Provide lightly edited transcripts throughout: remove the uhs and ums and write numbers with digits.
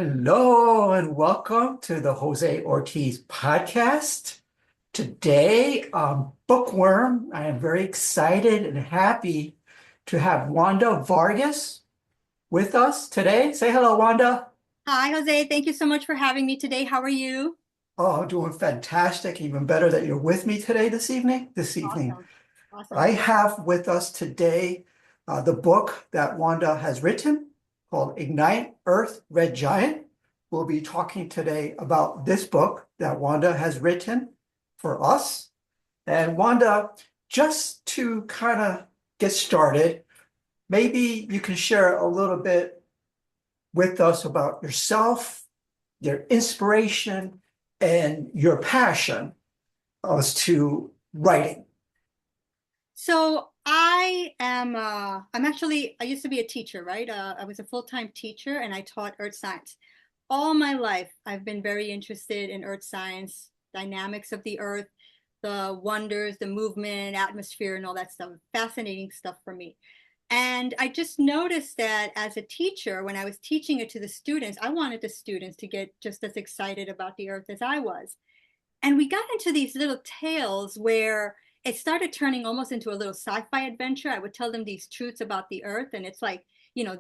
Hello and welcome to the Jose Ortiz podcast. Today, Bookworm, I am very excited and happy to have Wanda Vargas with us today. Say hello, Wanda. Hi, Jose. Thank you so much for having me today. How are you? Oh, I'm doing fantastic. Even better that you're with me today this evening. Awesome. I Awesome. have with us today the book that Wanda has written called Ignite Earth Red Giant. We'll be talking today about this book that Wanda has written for us. And Wanda, just to kind of get started, maybe you can share a little bit with us about yourself, your inspiration, and your passion as to writing. I used to be a teacher, right? I was a full-time teacher and I taught earth science. All my life, I've been very interested in earth science, dynamics of the earth, the wonders, the movement, atmosphere, and all that stuff. Fascinating stuff for me. And I just noticed that as a teacher, when I was teaching it to the students, I wanted the students to get just as excited about the earth as I was. And we got into these little tales where it started turning almost into a little sci-fi adventure. I would tell them these truths about the earth, and it's like,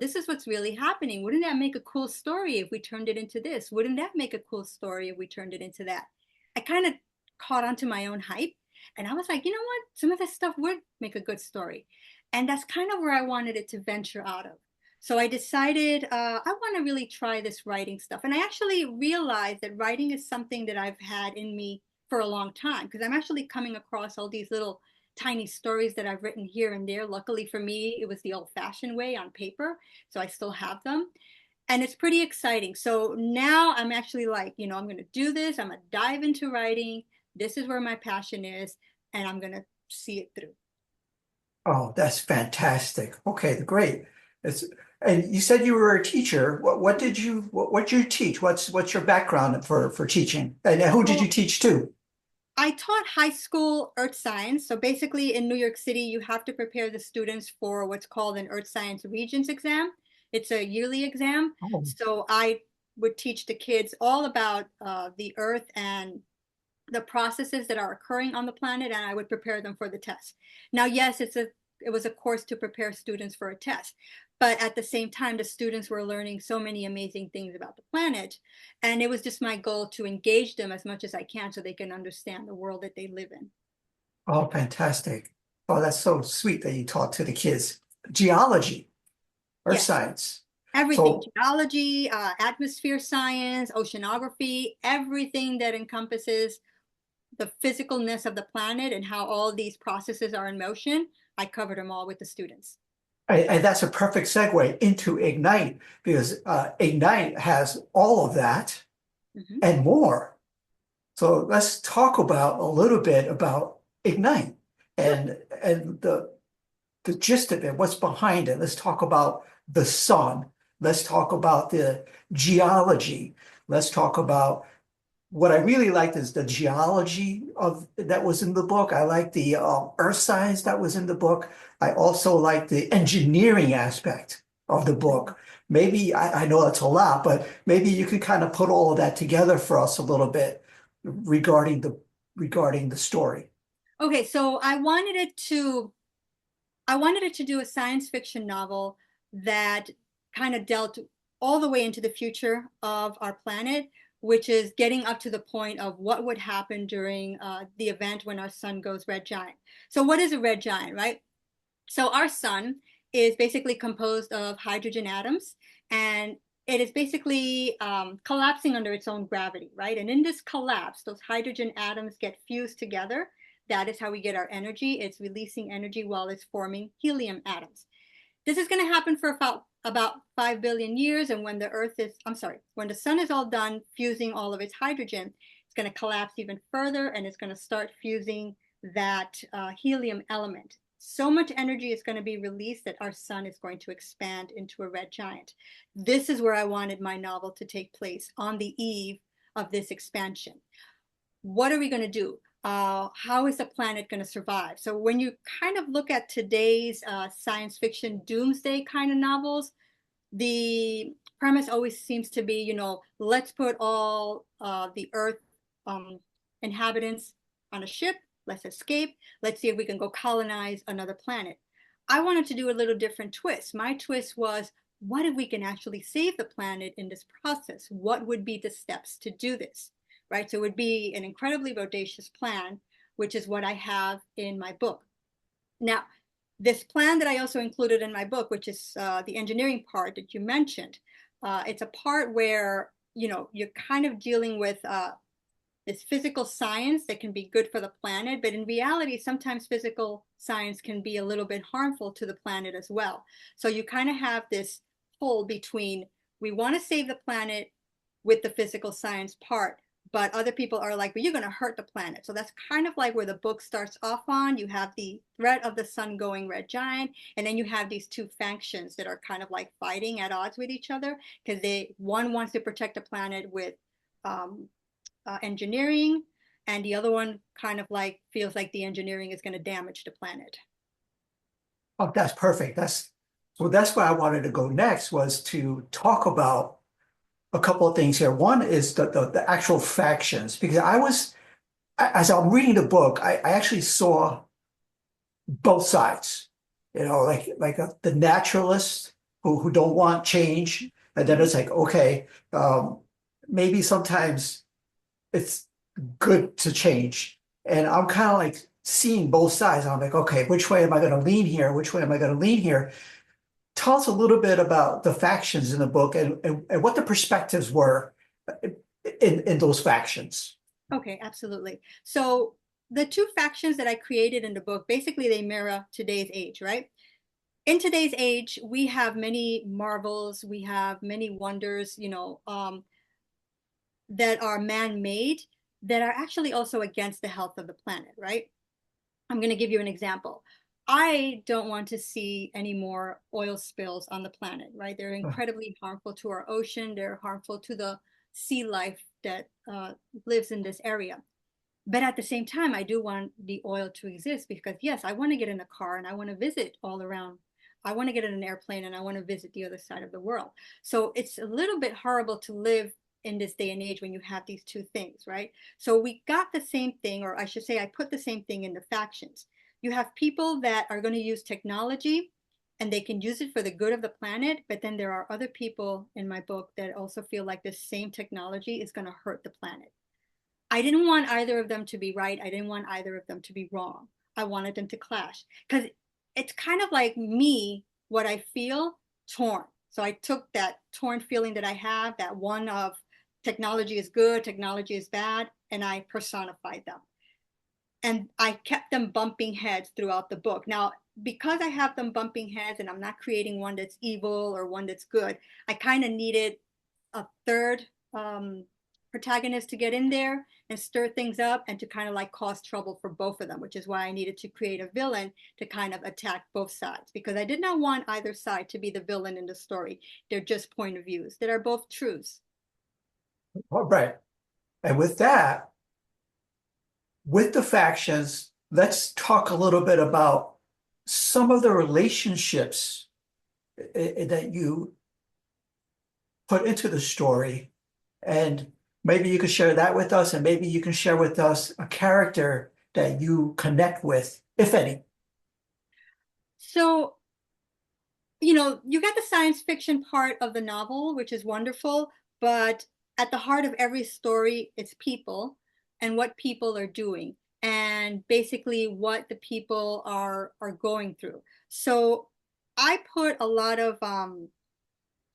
this is what's really happening. Wouldn't that make a cool story if we turned it into this? Wouldn't that make a cool story if we turned it into that? I kind of caught on to my own hype, and I was like, you know what? Some of this stuff would make a good story. And that's kind of where I wanted it to venture out of. So I decided I want to really try this writing stuff. And I actually realized that writing is something that I've had in me for a long time because I'm actually coming across all these little tiny stories that I've written here and there. Luckily for me, it was the old fashioned way on paper. So I still have them. And it's pretty exciting. So now I'm actually like, I'm going to do this. I'm going to dive into writing. This is where my passion is. And I'm going to see it through. Oh, that's fantastic. Okay, great. It's, and you said you were a teacher. What did you teach? What's your background for teaching? And who did you So teach to? I taught high school earth science. So basically, in New York City, you have to prepare the students for what's called an earth science regents exam. It's a yearly exam. Oh, So I would teach the kids all about the earth and the processes that are occurring on the planet, and I would prepare them for the test. Now, yes, it was a course to prepare students for a test, but at the same time, the students were learning so many amazing things about the planet, and it was just my goal to engage them as much as I can so they can understand the world that they live in. oh, fantastic. Oh, that's so sweet that you taught to the kids. Geology, earth Yes, science. everything: So geology, atmosphere science, oceanography, everything that encompasses the physicalness of the planet and how all these processes are in motion. I covered them all with the students. and that's a perfect segue into Ignite because Ignite has all of that Mhm. and more. So let's talk about a little bit about Ignite Sure. and the gist of it, what's behind it. Let's talk about the sun. Let's talk about the geology. Let's talk about what I really liked is the geology of that was in the book. I like the earth science that was in the book. I also like the engineering aspect of the book. Maybe I know that's a lot, but maybe you could kind of put all of that together for us a little bit regarding the story. Okay, so I wanted it to do a science fiction novel that kind of dealt all the way into the future of our planet, which is getting up to the point of what would happen during the event when our sun goes red giant. So, what is a red giant, right? So, our sun is basically composed of hydrogen atoms, and it is basically collapsing under its own gravity, right? And in this collapse, those hydrogen atoms get fused together. That is how we get our energy. It's releasing energy while it's forming helium atoms. This is going to happen for about 5 billion years. And when the sun is all done fusing all of its hydrogen, it's going to collapse even further and it's going to start fusing that helium element. So much energy is going to be released that our sun is going to expand into a red giant. This is where I wanted my novel to take place, on the eve of this expansion. What are we going to do? How is the planet going to survive? So when you kind of look at today's science fiction doomsday kind of novels, the premise always seems to be, let's put all the Earth inhabitants on a ship, let's escape, let's see if we can go colonize another planet. I wanted to do a little different twist. My twist was, what if we can actually save the planet in this process? What would be the steps to do this? Right? So it would be an incredibly audacious plan, which is what I have in my book. Now, this plan that I also included in my book, which is the engineering part that you mentioned, it's a part where you're kind of dealing with this physical science that can be good for the planet, but in reality, sometimes physical science can be a little bit harmful to the planet as well. So you kind of have this pull between, we want to save the planet with the physical science part, but other people are like, well, you're going to hurt the planet. So that's kind of like where the book starts off on. You have the threat of the sun going red giant, and then you have these two factions that are kind of like fighting at odds with each other, because one wants to protect the planet with engineering, and the other one kind of like feels like the engineering is going to damage the planet. Oh, that's perfect. That's where I wanted to go next, was to talk about a couple of things here. One is the actual factions, because as I'm reading the book, I actually saw both sides, the naturalists who don't want change. And then it's like, okay, maybe sometimes it's good to change. And I'm kind of like seeing both sides. I'm like, okay, which way am I going to lean here? Which way am I going to lean here? Tell us a little bit about the factions in the book, and what the perspectives were in those factions. Okay, absolutely. So the two factions that I created in the book, basically they mirror today's age, right? In today's age, we have many marvels, we have many wonders, that are man-made, that are actually also against the health of the planet, right? I'm going to give you an example. I don't want to see any more oil spills on the planet, right? They're incredibly harmful to our ocean. They're harmful to the sea life that lives in this area. But at the same time, I do want the oil to exist, because yes, I want to get in a car and I want to visit all around. I want to get in an airplane and I want to visit the other side of the world. So it's a little bit horrible to live in this day and age when you have these two things, right? So we got the same thing, or I should say, I put the same thing in the factions. You have people that are going to use technology and they can use it for the good of the planet, but then there are other people in my book that also feel like this same technology is going to hurt the planet. I didn't want either of them to be right. I didn't want either of them to be wrong. I wanted them to clash, because it's kind of like me, what I feel, torn. So I took that torn feeling that I have, that one of technology is good, technology is bad, and I personified them. And I kept them bumping heads throughout the book. Now, because I have them bumping heads and I'm not creating one that's evil or one that's good, I kind of needed a third protagonist to get in there and stir things up and to kind of like cause trouble for both of them, which is why I needed to create a villain to kind of attack both sides, because I did not want either side to be the villain in the story. They're just point of views that are both truths. All right. And with that, with the factions, let's talk a little bit about some of the relationships that you put into the story. And maybe you could share that with us, and maybe you can share with us a character that you connect with, if any. So, you got the science fiction part of the novel, which is wonderful, but at the heart of every story, it's people and what people are doing, and basically what the people are going through. So I put a lot of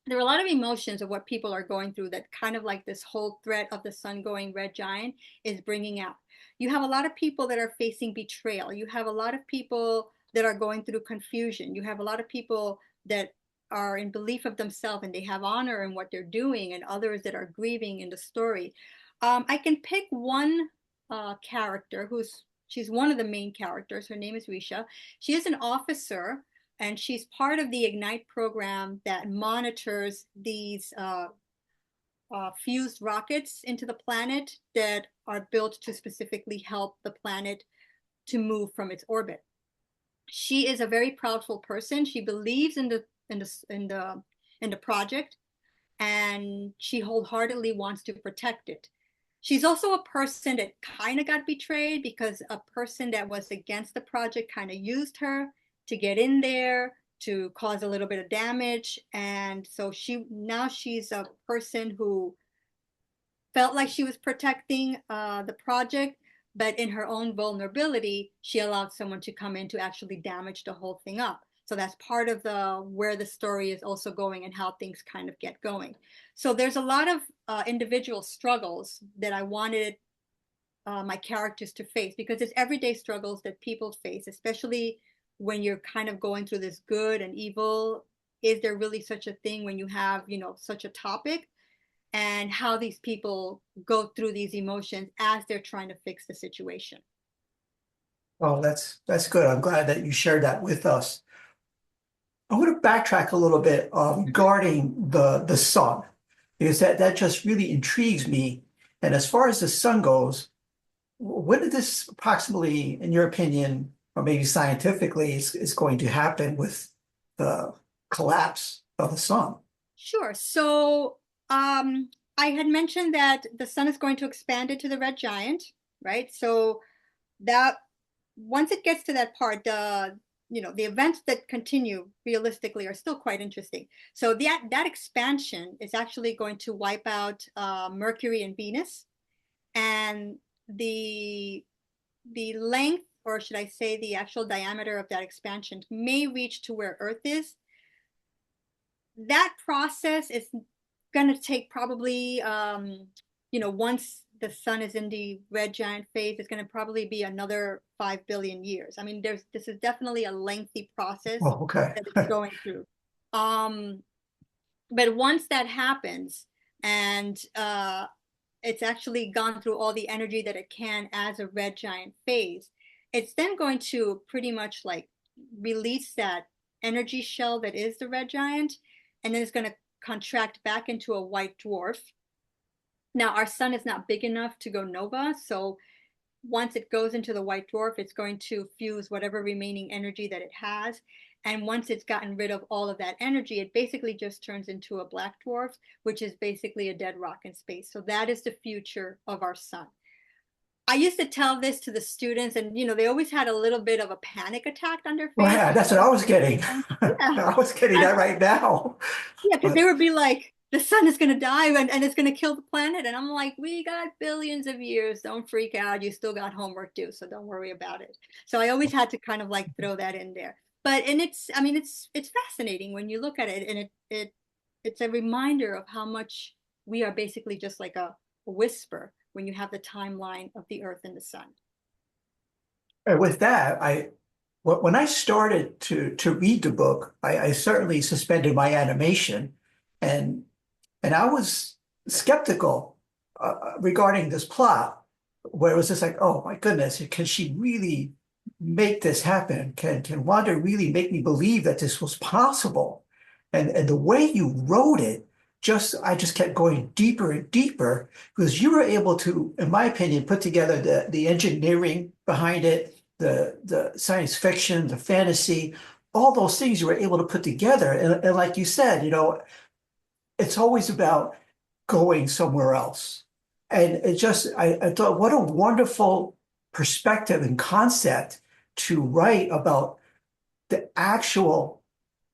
there are a lot of emotions of what people are going through, that kind of like this whole threat of the sun going red giant is bringing out. You have a lot of people that are facing betrayal. You have a lot of people that are going through confusion. You have a lot of people that are in belief of themselves and they have honor in what they're doing, and others that are grieving in the story. I can pick one character she's one of the main characters. Her name is Risha. She is an officer, and she's part of the Ignite program that monitors these fused rockets into the planet that are built to specifically help the planet to move from its orbit. She is a very proudful person. She believes in the project. and she wholeheartedly wants to protect it. She's also a person that kind of got betrayed because a person that was against the project kind of used her to get in there to cause a little bit of damage. And so she's a person who felt like she was protecting the project, but in her own vulnerability, she allowed someone to come in to actually damage the whole thing up. So that's part of the where the story is also going and how things kind of get going. So there's a lot of individual struggles that I wanted my characters to face because it's everyday struggles that people face, especially when you're kind of going through this good and evil. Is there really such a thing when you have, such a topic? And how these people go through these emotions as they're trying to fix the situation. Oh, that's good. I'm glad that you shared that with us. I want to backtrack a little bit regarding the sun, because that just really intrigues me. And as far as the sun goes, when did this approximately, in your opinion, or maybe scientifically, is going to happen with the collapse of the sun? Sure. So I had mentioned that the sun is going to expand into the red giant, right? So that once it gets to that part, the events that continue realistically are still quite interesting. So that expansion is actually going to wipe out Mercury and Venus, and the the length, or should I say the actual diameter of that expansion, may reach to where Earth is. That process is going to take probably, once the sun is in the red giant phase, it's going to probably be another 5 billion years. I mean, this is definitely a lengthy process Oh, okay. that it's going through. Um, but once that happens, and it's actually gone through all the energy that it can as a red giant phase, it's then going to pretty much like release that energy shell that is the red giant, and then it's going to contract back into a white dwarf. Now, our sun is not big enough to go nova, so once it goes into the white dwarf, it's going to fuse whatever remaining energy that it has. And once it's gotten rid of all of that energy, it basically just turns into a black dwarf, which is basically a dead rock in space. So that is the future of our sun. I used to tell this to the students, and they always had a little bit of a panic attack on their Well, face. yeah, that's what I was getting. Yeah, I was getting that right now. yeah, because they But would be like, the sun is going to die and it's going to kill the planet. And I'm like, we got billions of years. Don't freak out. You still got homework due, so don't worry about it. So I always had to kind of like throw that in there. But and I mean, it's fascinating when you look at it, and it's a reminder of how much we are basically just like a whisper when you have the timeline of the Earth and the sun. with that, when I started to read the book, I certainly suspended my animation, and and I was skeptical regarding this plot, where it was just like, oh my goodness, can she really make this happen? Can Wanda really make me believe that this was possible? And the way you wrote it, I just kept going deeper and deeper because you were able to, in my opinion, put together the engineering behind it, the science fiction, the fantasy, all those things you were able to put together. And like you said, it's always about going somewhere else. And I thought, what a wonderful perspective and concept to write about the actual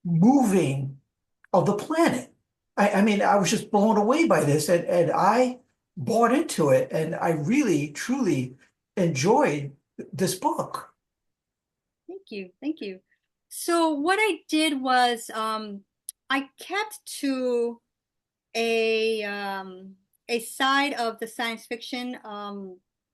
moving of the planet. I mean, I was just blown away by this, and I bought into it, and I really, truly enjoyed this book. Thank you. Thank you. So what I did was I kept to a um, a side of the science fiction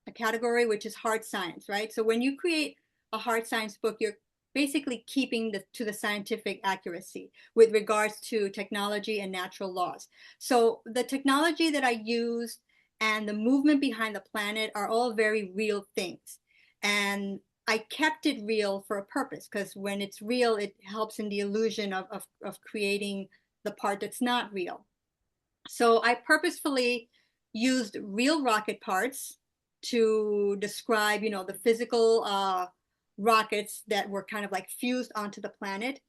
a category, which is hard science, right? So when you create a hard science book, you're basically keeping to the scientific accuracy with regards to technology and natural laws. So the technology that I used and the movement behind the planet are all very real things. And I kept it real for a purpose because when it's real, it helps in the illusion of creating the part that's not real. So I purposefully used real rocket parts to describe, the physical rockets that were kind of like fused onto the planet.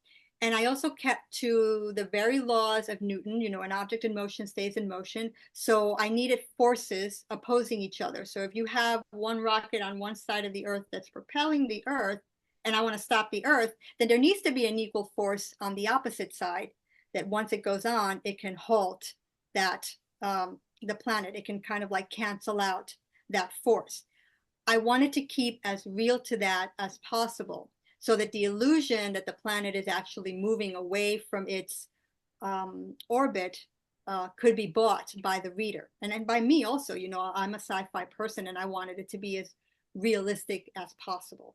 And I also kept to the very laws of Newton, an object in motion stays in motion. So I needed forces opposing each other. So if you have one rocket on one side of the Earth that's propelling the Earth, and I want to stop the Earth, then there needs to be an equal force on the opposite side that once it goes on, it can halt that the planet. It can kind of like cancel out that force. I wanted to keep as real to that as possible so that the illusion that the planet is actually moving away from its orbit could be bought by the reader and by me also. I'm a sci-fi person and I wanted it to be as realistic as possible.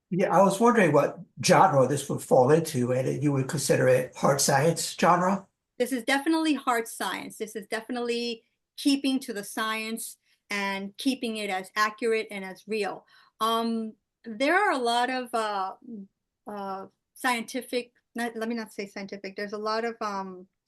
Yeah, I was wondering what genre this would fall into, and you would consider it hard science genre? This is definitely hard science. This is definitely keeping to the science and keeping it as accurate and as real. There are a lot of scientific, let me not say scientific, there's a lot of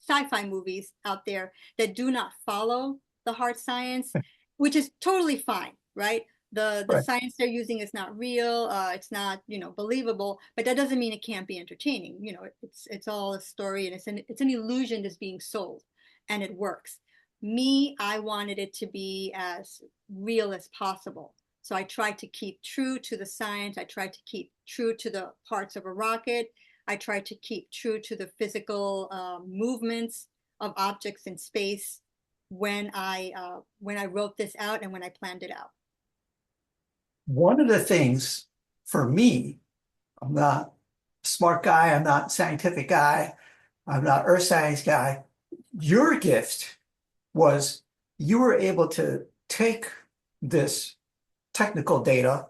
sci-fi movies out there that do not follow the hard science, which is totally fine, right? The Right. science they're using is not real, it's not, believable, but that doesn't mean it can't be entertaining. It's all a story and it's an illusion that's being sold and it works. Me, I wanted it to be as real as possible. So I tried to keep true to the science. I tried to keep true to the parts of a rocket. I tried to keep true to the physical movements of objects in space when I wrote this out and when I planned it out. One of the things for me, I'm not a smart guy, I'm not a scientific guy, I'm not earth science guy. Your gift was you were able to take this technical data,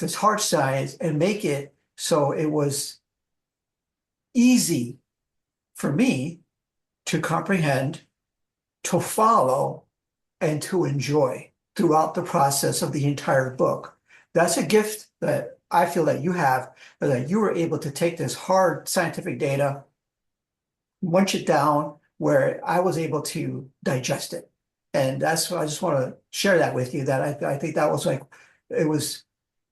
this hard science, and make it so it was easy for me to comprehend, to follow, and to enjoy throughout the process of the entire book. That's a gift that I feel that you have, that you were able to take this hard scientific data, munch it down where I was able to digest it. And that's what I just want to share that with you, that I think that was like, it was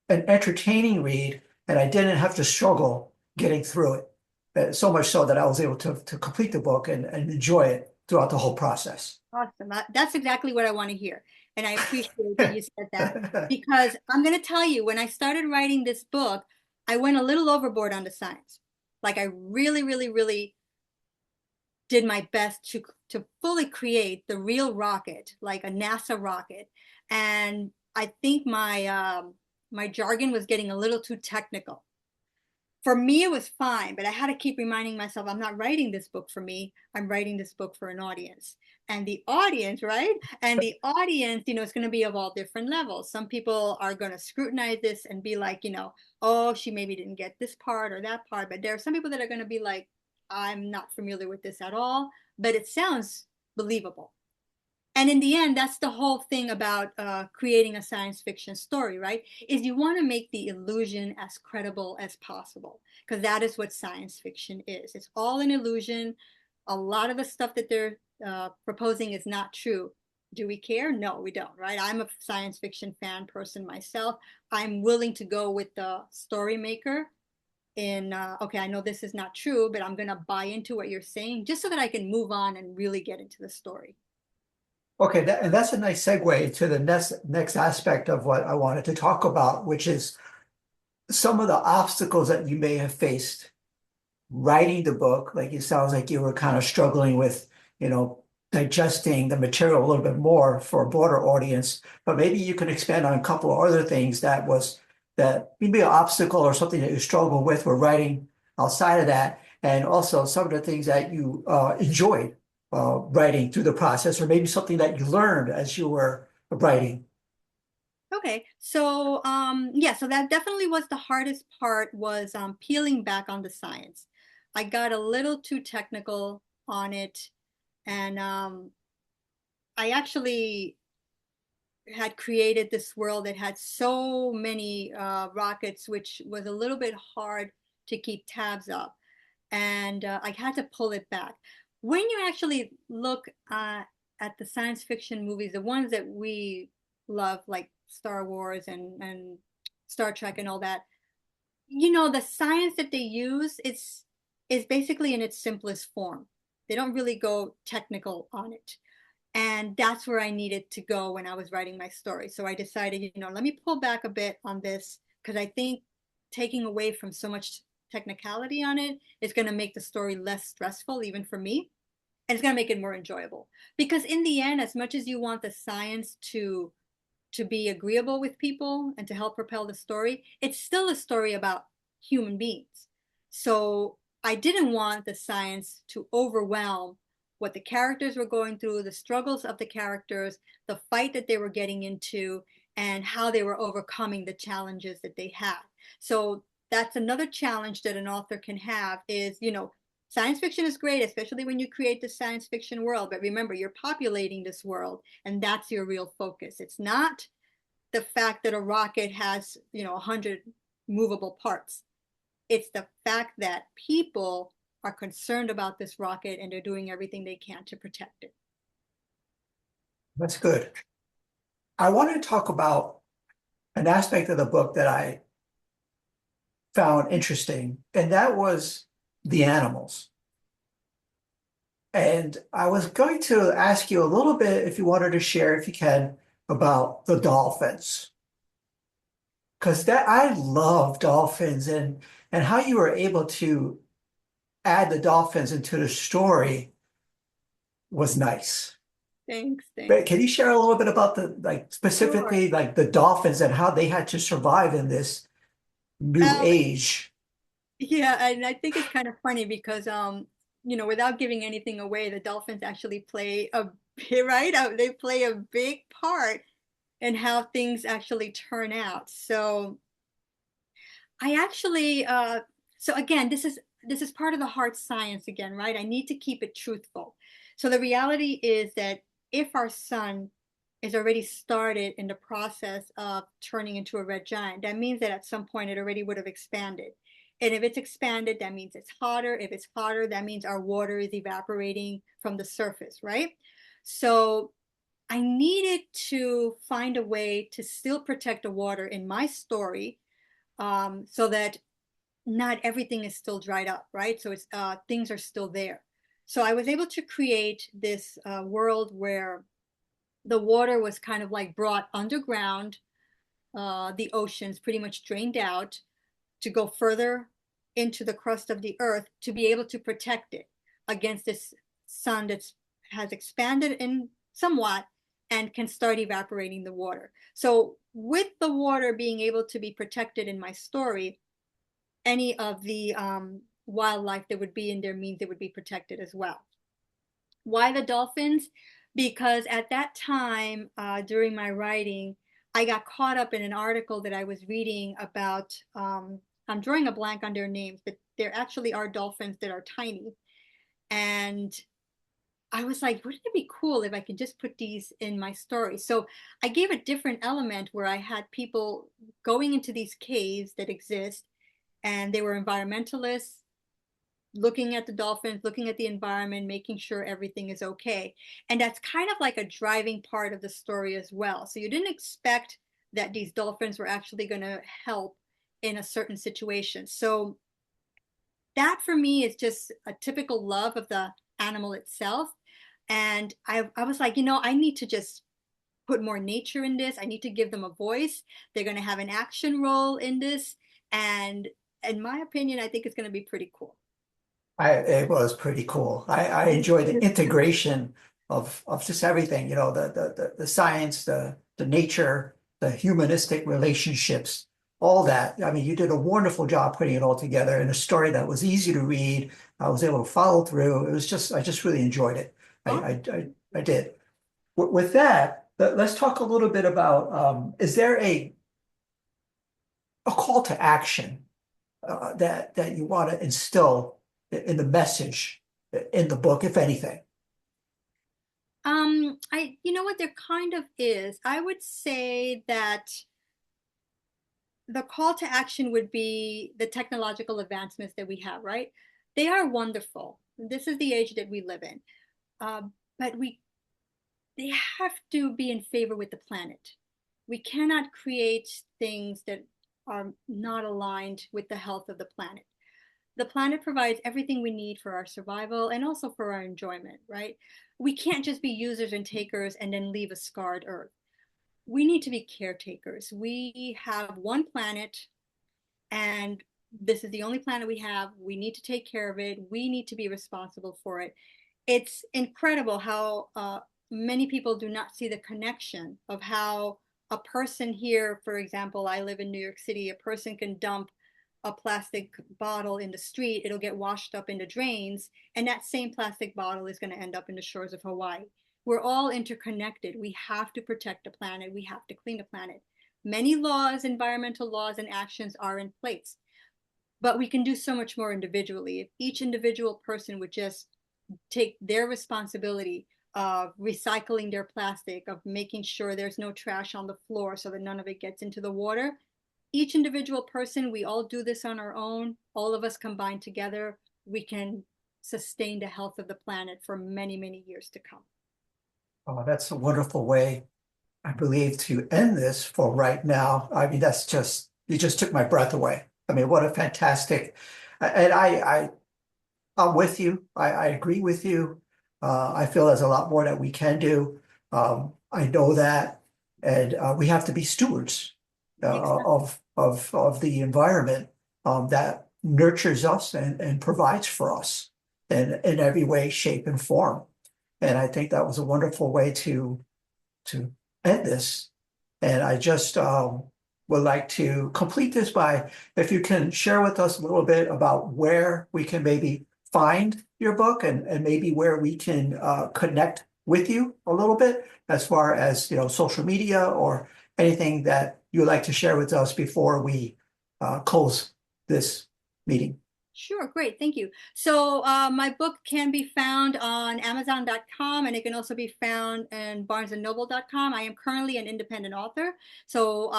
an entertaining read, and I didn't have to struggle getting through it. So much so that I was able to complete the book and enjoy it throughout the whole process. Awesome. That's exactly what I want to hear. And I appreciate that you said that because I'm going to tell you, when I started writing this book, I went a little overboard on the science. Like I really, really, really did my best to fully create the real rocket, like a NASA rocket. And I think my jargon was getting a little too technical. For me, it was fine, but I had to keep reminding myself, I'm not writing this book for me. I'm writing this book for an audience. And the audience, right? And the audience, is going to be of all different levels. Some people are going to scrutinize this and be like, oh, she maybe didn't get this part or that part. But there are some people that are going to be like, I'm not familiar with this at all, but it sounds believable. And in the end, that's the whole thing about creating a science fiction story, right? Is you want to make the illusion as credible as possible, because that is what science fiction is. It's all an illusion. A lot of the stuff that they're proposing is not true. Do we care? No, we don't, right? I'm a science fiction fan person myself. I'm willing to go with the story maker in, okay, I know this is not true, but I'm going to buy into what you're saying just so that I can move on and really get into the story. Okay, and that's a nice segue to the next aspect of what I wanted to talk about, which is some of the obstacles that you may have faced writing the book. Like it sounds like you were kind of struggling with, you know, digesting the material a little bit more for a broader audience. But maybe you can expand on a couple of other things that maybe an obstacle or something that you struggle with writing outside of that, and also some of the things that you enjoyed writing through the process, or maybe something that you learned as you were writing. Okay, so yeah, so that definitely was the hardest part was peeling back on the science. I got a little too technical on it, and I actually had created this world that had so many rockets, which was a little bit hard to keep tabs of, and I had to pull it back. When you actually look at the science fiction movies, the ones that we love, like Star Wars and Star Trek and all that, the science that they use, is basically in its simplest form. They don't really go technical on it. And that's where I needed to go when I was writing my story. So I decided, let me pull back a bit on this because I think taking away from so much technicality on it is going to make the story less stressful, even for me. And it's going to make it more enjoyable. Because in the end, as much as you want the science to be agreeable with people and to help propel the story, it's still a story about human beings. So I didn't want the science to overwhelm what the characters were going through, the struggles of the characters, the fight that they were getting into, and how they were overcoming the challenges that they had. So that's another challenge that an author can have is, science fiction is great, especially when you create the science fiction world. But remember, you're populating this world, and that's your real focus. It's not the fact that a rocket has, 100 movable parts. It's the fact that people are concerned about this rocket and they're doing everything they can to protect it. That's good. I want to talk about an aspect of the book that I found interesting, and that was the animals. And I was going to ask you a little bit, if you wanted to share, if you can, about the dolphins. Because that I love dolphins and how you were able to add the dolphins into the story was nice. Thanks, But thanks. can you share a little bit about the Sure. specifically the dolphins and how they had to survive in this new Um, age? yeah, and I think it's kind of funny because without giving anything away, the dolphins actually play a right? They play a big part in how things actually turn out. So I actually so again, this is part of the hard science again, right? I need to keep it truthful. So the reality is that if our sun is already started in the process of turning into a red giant, that means that at some point it already would have expanded. And if it's expanded, that means it's hotter. If it's hotter, that means our water is evaporating from the surface, right? So I needed to find a way to still protect the water in my story, so that not everything is still dried up, right? So it's things are still there. So I was able to create this world where the water was kind of like brought underground, the oceans pretty much drained out to go further into the crust of the earth to be able to protect it against this sun that has expanded in somewhat and can start evaporating the water. So with the water being able to be protected in my story, any of the wildlife that would be in there means it would be protected as well. Why the dolphins? Because at that time, during my writing, I got caught up in an article that I was reading about. I'm drawing a blank on their names, but there actually are dolphins that are tiny. And I was like, wouldn't it be cool if I could just put these in my story? So I gave a different element where I had people going into these caves that exist, and they were environmentalists looking at the dolphins, looking at the environment, making sure everything is okay. And that's kind of like a driving part of the story as well. So you didn't expect that these dolphins were actually going to help in a certain situation. So that for me is just a typical love of the animal itself. And I was like, I need to just put more nature in this. I need to give them a voice. They're going to have an action role in this. And in my opinion, I think it's going to be pretty cool. It was pretty cool. I enjoyed the integration of just everything, the science, the nature, the humanistic relationships, all that. I mean, you did a wonderful job putting it all together in a story that was easy to read. I was able to follow through. It was just, I just really enjoyed it. I Oh, I I did. With that, let's talk a little bit about is there a call to action that you want to instill in the message in the book, if anything? you know what, there kind of is. I would say that the call to action would be the technological advancements that we have, right? They are wonderful. This is the age that we live in. Uh, but they have to be in favor with the planet. We cannot create things that are not aligned with the health of the planet. the planet provides everything we need for our survival and also for our enjoyment, right? We can't just be users and takers and then leave a scarred Earth. We need to be caretakers. We have one planet, and this is the only planet we have. We need to take care of it. We need to be responsible for it. It's incredible how many people do not see the connection of how a person here, for example, I live in New York City, a person can dump a plastic bottle in the street, it'll get washed up in the drains, and that same plastic bottle is going to end up in the shores of Hawaii. We're all interconnected. We have to protect the planet. We have to clean the planet. Many laws, environmental laws, and actions are in place, but we can do so much more individually. If each individual person would just take their responsibility of recycling their plastic, of making sure there's no trash on the floor so that none of it gets into the water. Each individual person, we all do this on our own. All of us combined together, we can sustain the health of the planet for many, many years to come. Oh, that's a wonderful way, I believe, to end this for right now. I mean, you just took my breath away. I mean, what a fantastic, and I'm with you. I agree with you. I feel there's a lot more that we can do. I know that, and we have to be stewards Exactly. of the environment that nurtures us and provides for us in every way, shape, and form. And I think that was a wonderful way to end this. And I just would like to complete this by, if you can share with us a little bit about where we can maybe find your book and maybe where we can connect with you a little bit as far as, social media or anything that you would like to share with us before we close this meeting. Sure, great, thank you. So my book can be found on Amazon.com, and it can also be found in BarnesandNoble.com. I am currently an independent author, so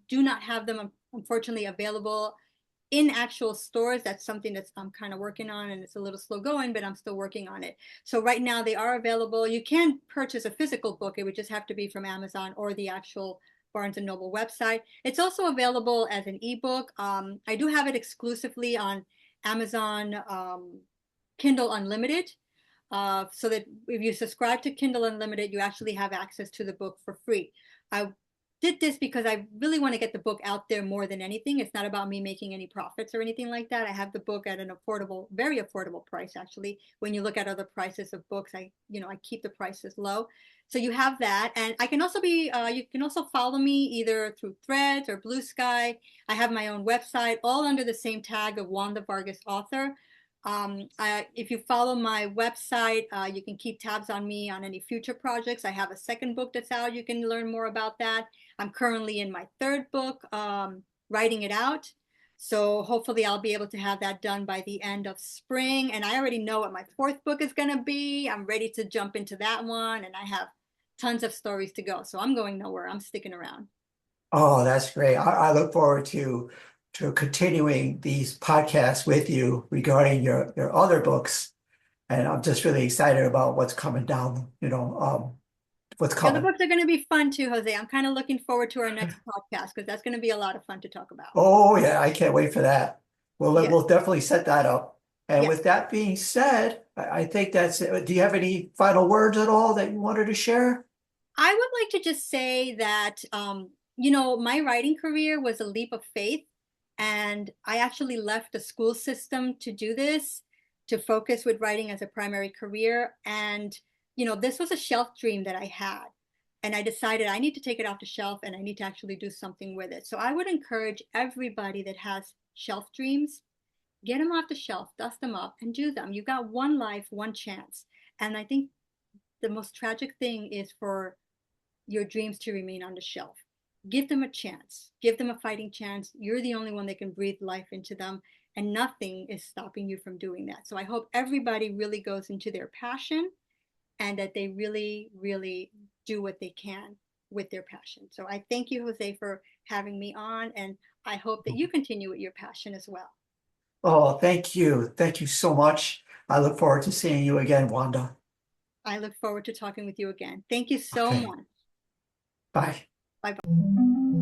do not have them, unfortunately, available in actual stores. That's something that I'm kind of working on, and it's a little slow going, but I'm still working on it. So right now they are available. You can purchase a physical book. It would just have to be from Amazon or the actual Barnes and Noble website. It's also available as an ebook. I do have it exclusively on Amazon Kindle Unlimited. So that if you subscribe to Kindle Unlimited, you actually have access to the book for free. I did this because I really want to get the book out there more than anything. It's not about me making any profits or anything like that. I have the book at an affordable, very affordable price, actually. When you look at other prices of books, I keep the prices low. So you have that. And I can also you can also follow me either through Threads or Blue Sky. I have my own website, all under the same tag of Wanda Vargas author. If you follow my website, you can keep tabs on me on any future projects. I have a second book that's out. You can learn more about that. I'm currently in my third book, writing it out. So hopefully I'll be able to have that done by the end of spring. And I already know what my fourth book is going to be. I'm ready to jump into that one. And I have tons of stories to go. So I'm going nowhere. I'm sticking around. Oh, that's great. I look forward to continuing these podcasts with you regarding your other books. And I'm just really excited about what's coming down, what's The other coming. books are going to be fun too, Jose. I'm kind of looking forward to our next podcast because that's going to be a lot of fun to talk about. Oh yeah, I can't wait for that. Yes, We'll definitely set that up. And yes. with that being said, I think that's it. Do you have any final words at all that you wanted to share? I would like to just say that, my writing career was a leap of faith. And I actually left the school system to do this, to focus with writing as a primary career. And, this was a shelf dream that I had. And I decided I need to take it off the shelf and I need to actually do something with it. So I would encourage everybody that has shelf dreams, get them off the shelf, dust them up, and do them. You got one life, one chance. And I think the most tragic thing is for your dreams to remain on the shelf. Give them a chance. Give them a fighting chance. You're the only one that can breathe life into them, and nothing is stopping you from doing that. So I hope everybody really goes into their passion and that they really, really do what they can with their passion. So I thank you, Jose, for having me on, and I hope that you continue with your passion as well. Oh, thank you. Thank you so much. I look forward to seeing you again, Wanda. I look forward to talking with you again. Thank you so Okay, much. bye. Bye bye.